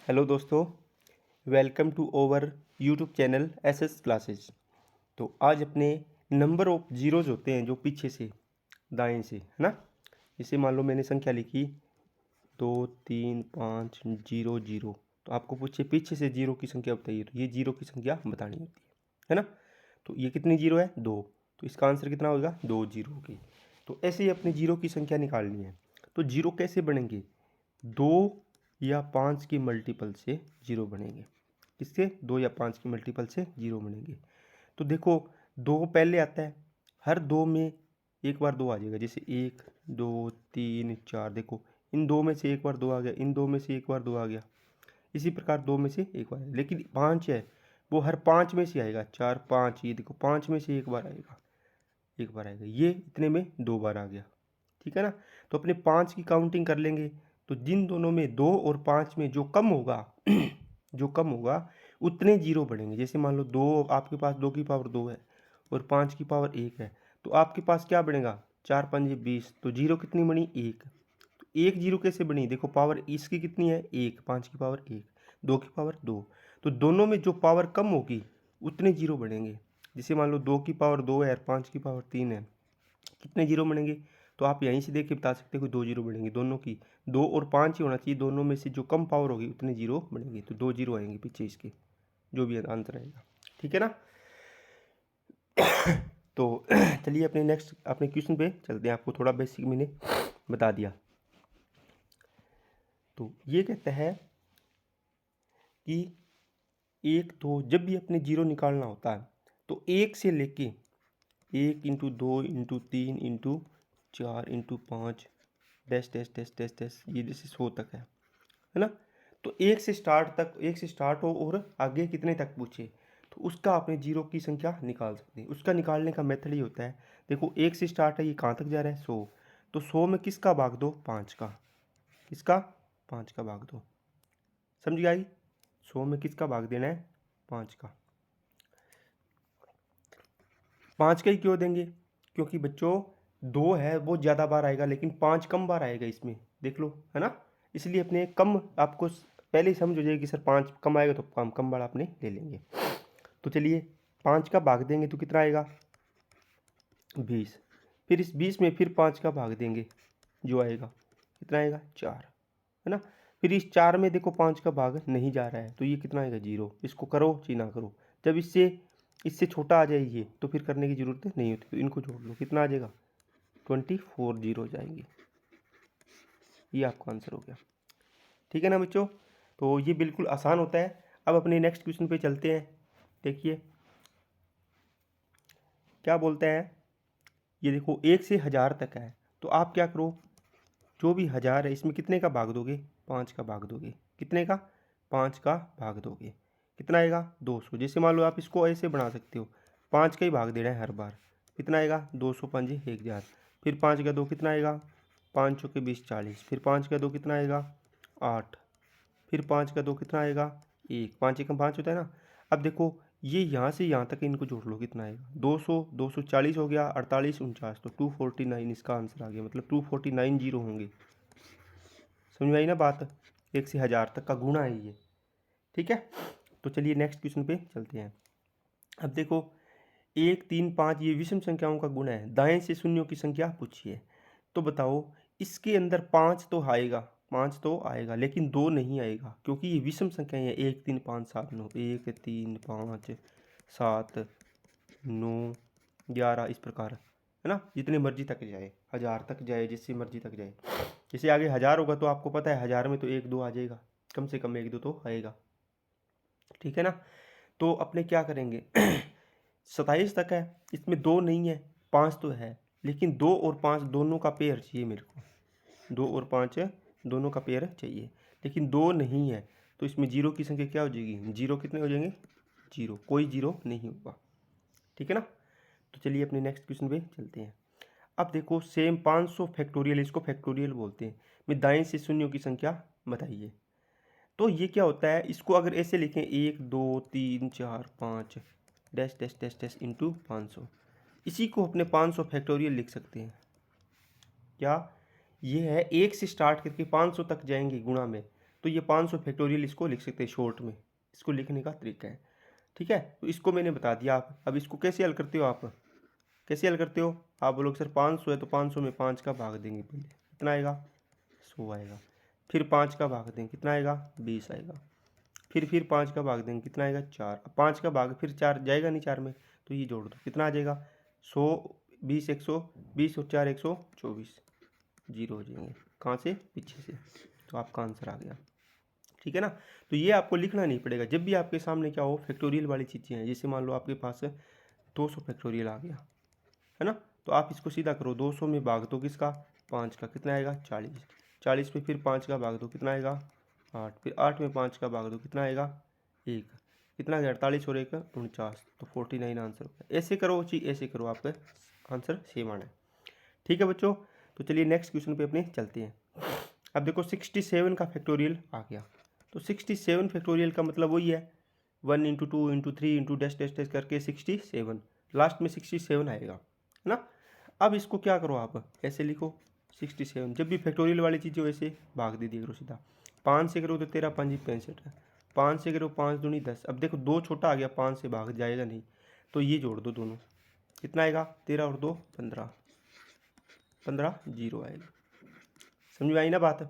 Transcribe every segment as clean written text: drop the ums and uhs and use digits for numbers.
Hello दोस्तों, welcome to over YouTube channel SS classes. तो आज अपने नंबर ऑफ जीरोज होते हैं जो पीछे से दाएं से, है ना। जैसे मान लो मैंने संख्या लिखी 2 3 5 0 0, तो आपको पूछे पीछे से जीरो की संख्या बताइए, तो ये जीरो की संख्या बतानी होती है ना। तो ये कितनी जीरो है? 2, तो इसका आंसर कितना होगा? 2 जीरो की। तो ऐसे ही अपनी जीरो की संख्या निकालनी है। तो जीरो कैसे बनेंगे? 2 या 5 के मल्टीपल से जीरो बनेंगे। किससे? 2 या 5 के मल्टीपल से जीरो बनेंगे। तो देखो, 2 पहले आता है, हर 2 में एक बार 2 आ जाएगा। जैसे 1 2 3 4, देखो इन 2 में से एक बार 2 आ गया, इन 2 में से एक बार 2 आ गया, इसी प्रकार 2 में से एक बार आएगा। लेकिन 5 है, वो हर 5 में से आएगा। 4 5, ये देखो 5 में से एक बार आएगा, एक बार आएगा। ये इतने में 2 बार आ गया, ठीक है ना। तो अपने 5 की काउंटिंग कर लेंगे, तो जिन दोनों में 2 और 5 में जो कम होगा जो कम होगा उतने जीरो बढ़ेंगे। जैसे मान लो 2, आपके पास 2 की पावर 2 है और 5 की पावर 1 है, तो आपके पास क्या बढ़ेगा? 4 5 20, तो जीरो कितनी बनी? 1। तो एक जीरो कैसे बनी? देखो पावर इसकी कितनी है? 1, 5 की पावर 1, 2 की पावर 2। तो दोनों में जो पावर कम होगी उतने जीरो बढ़ेंगे। जैसे मान लो 2 की पावर 2 है और 5 की पावर 3 है, कितने जीरो बनेंगे? तो आप यहीं से देख के बता सकते हो कि 2 जीरो बढ़ेंगे। दोनों की 2 और 5 ही होना चाहिए, दोनों में से जो कम पावर होगी उतने जीरो बढ़ेंगे। तो 2 जीरो आएंगे पीछे इसके, जो भी आंसर आएगा, ठीक है ना। तो चलिए अपने नेक्स्ट अपने क्वेश्चन पे चलते हैं। आपको थोड़ा बेसिक मैंने बता दिया। तो ये कहता है कि एक दो, जब भी अपने जीरो निकालना होता है तो एक से लेके 1 into 2 into 3 into 4 into 5 dash dash dash dash dash, ये जैसे 100 तक है ना। तो एक से स्टार्ट हो और आगे कितने तक पूछे, तो उसका आपने जीरो की संख्या निकाल सकते हैं। उसका निकालने का मेथड ये होता है, देखो एक से स्टार्ट है, ये कहाँ तक जा रहा है? 100। तो 100 में किसका भाग दो? 5 का। किसका? 5 का भाग दो। समझ आई? 100 में किसका भाग देना है? 5 का। 5 का ही क्यों देंगे? क्योंकि बच्चों 2 है वो ज़्यादा बार आएगा, लेकिन 5 कम बार आएगा इसमें, देख लो, है ना। इसलिए अपने कम, आपको पहले ही समझ हो जाएगी सर 5 कम आएगा, तो कम कम बार आपने ले लेंगे। तो चलिए 5 का भाग देंगे तो कितना आएगा? 20। फिर इस 20 में फिर 5 का भाग देंगे, जो आएगा कितना आएगा? 4, है ना। फिर इस 4 में देखो 5 का भाग नहीं जा रहा है, तो ये कितना आएगा? 0। इसको करो चाहे ना करो, जब इससे इससे छोटा आ जाए ये, तो फिर करने की ज़रूरत नहीं होती। तो इनको जोड़ लो, कितना आ जाएगा? 24 जीरो जाएंगे। ये आपका आंसर हो गया, ठीक है ना बच्चों। तो ये बिल्कुल आसान होता है। अब अपने नेक्स्ट क्वेश्चन पे चलते हैं। देखिए क्या बोलता है, ये देखो 1 से 1000 तक है, तो आप क्या करो, जो भी 1000 है इसमें कितने का भाग दोगे? 5 का भाग दोगे। कितने का? 5 का भाग दोगे। कितना आएगा? 200। जैसे मान लो आप इसको ऐसे बना सकते हो, 5 का ही भाग देना है हर बार। कितना आएगा? 200 5 1000। फिर 5 का 2 कितना आएगा? 5 चौके 20 40। फिर 5 का 2 कितना आएगा? 8। फिर 5 का 2 कितना आएगा? 1। 5 एकम 5 होता है ना। अब देखो ये यहाँ से यहाँ तक इनको जोड़ लो, कितना आएगा? 200 240 हो गया, 48 49, तो 249 इसका आंसर आ गया। मतलब 249 जीरो होंगे। समझ में आई ना बात? 1 से 1000 तक का गुणा है ये, ठीक है। तो चलिए नेक्स्ट क्वेश्चन पे चलते हैं। अब देखो 1 3 5 ये विषम संख्याओं का गुणा है, दाएं से शून्यों की संख्या पूछिए। तो बताओ इसके अंदर 5 तो आएगा, 5 तो आएगा, लेकिन 2 नहीं आएगा, क्योंकि ये विषम संख्याएं हैं। 1 3 5 7 9, 1 3 5 7 9 11, इस प्रकार, है ना। जितने मर्जी तक जाए, 1000 तक जाए, जिससे मर्जी तक जाए। जैसे आगे 1000 होगा तो आपको पता है 1000 में तो 1 2 आ जाएगा, कम से कम 1 2 तो आएगा, ठीक है ना। तो अपने क्या करेंगे 27 तक है, इसमें 2 नहीं है, 5 तो है, लेकिन 2 और 5 दोनों का पेयर चाहिए मेरे को। 2 और 5 दोनों का पेयर चाहिए, लेकिन 2 नहीं है, तो इसमें जीरो की संख्या क्या हो जाएगी? जीरो कितने हो जाएंगे? जीरो, कोई जीरो नहीं होगा, ठीक है ना। तो चलिए अपने नेक्स्ट क्वेश्चन पे चलते हैं। अब देखो सेम 500 फैक्टोरियल, इसको फैक्टोरियल बोलते हैं, में दाएं से शून्यों की संख्या बताइए। तो ये क्या होता है, इसको अगर ऐसे लिखें 1 2 3 4 5 dash dash dash dash into 500, इसी को अपने 500 फैक्टोरियल लिख सकते हैं। क्या ये है? 1 से स्टार्ट करके 500 तक जाएंगे गुणा में, तो ये 500 फैक्टोरियल इसको लिख सकते हैं शॉर्ट में, इसको लिखने का तरीका है। ठीक है, तो इसको मैंने बता दिया। आप अब इसको कैसे हल करते हो, आप कैसे हल करते हो? आप बोलोगे सर 500 है तो 500 में 5 का भाग देंगे, पहले कितना आएगा 100 आएगा, फिर 5 का भाग देंगे कितना आएगा 20 आएगा, फिर 5 का भाग देंगे कितना आएगा 4, 5 का भाग फिर 4 जाएगा नहीं 4 में, तो ये जोड़ दो कितना आ जाएगा 100, 20 120 और 4 124, जीरो हो जाएंगे कहाँ से पीछे से, तो आपका आंसर आ गया। ठीक है ना, तो ये आपको लिखना नहीं पड़ेगा। जब भी आपके सामने क्या हो फैक्टोरियल वाली चीज़ें हैं, जैसे मान लो आपके पास 200 फैक्टोरियल आ गया है ना, तो आप इसको सीधा करो, 200 में भाग दो किसका 5 का, कितना आएगा 40, 40 में फिर 5 का भाग दो कितना आएगा 8, फिर 8 में 5 का भाग दो कितना आएगा 1, कितना आएगा 48 और 1 49, तो 49 आंसर हो गया। ऐसे करो जी, ऐसे करो, आपका आंसर सेम आना है। ठीक है बच्चों, तो चलिए नेक्स्ट क्वेश्चन पे अपने चलते हैं। अब देखो 67 का फैक्टोरियल आ गया, तो 67 फैक्टोरियल का मतलब वही है 1 into 2 into 3 into dash dash dash करके 67, लास्ट में 67 आएगा है ना। अब इसको क्या करो, आप ऐसे लिखो 67, जब भी फैक्टोरियल वाली चीज़ हो वैसे भाग दे दिया करो सीधा। 5 से करो तो 13 5 65 है, 5 से करो 5 दूनी 10। अब देखो 2 छोटा आ गया, 5 से भाग जाएगा नहीं, तो ये जोड़ दो दोनों, कितना आएगा 13 और 2 15, 15 जीरो आएगा। समझ में आई ना बात?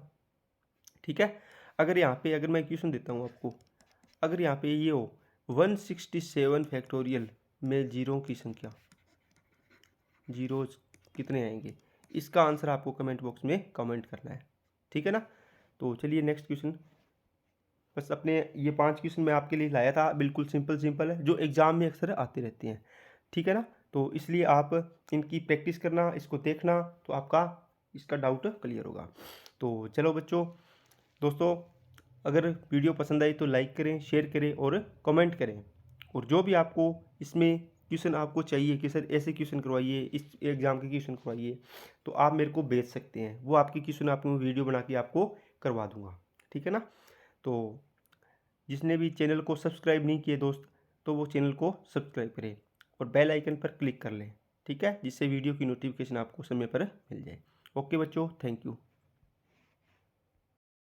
ठीक है, अगर यहाँ पे अगर मैं क्वेश्चन देता हूँ आपको, अगर यहाँ पे ये हो 167 फैक्टोरियल में जीरो की संख्या, जीरो कितने आएंगे, इसका आंसर आपको कमेंट बॉक्स में कमेंट करना है। ठीक है ना, तो चलिए नेक्स्ट क्वेश्चन। बस अपने ये 5 क्वेश्चन मैं आपके लिए लाया था, बिल्कुल सिंपल है, जो एग्ज़ाम में अक्सर आते रहते हैं। ठीक है ना, तो इसलिए आप इनकी प्रैक्टिस करना, इसको देखना, तो आपका इसका डाउट क्लियर होगा। तो चलो बच्चों, दोस्तों अगर वीडियो पसंद आई तो लाइक करें, शेयर करें और कमेंट करें। और जो भी आपको इसमें क्वेश्चन आपको चाहिए कि सर ऐसे क्वेश्चन करवाइए, इस एग्ज़ाम के क्वेश्चन करवाइए, तो आप मेरे को भेज सकते हैं, वो आपकी क्वेश्चन आपको वीडियो बना के आपको करवा दूंगा। ठीक है ना, तो जिसने भी चैनल को सब्सक्राइब नहीं किए दोस्त, तो वो चैनल को सब्सक्राइब करें और बेल आइकन पर क्लिक कर लें। ठीक है, जिससे वीडियो की नोटिफिकेशन आपको समय पर मिल जाए। ओके बच्चों, थैंक यू।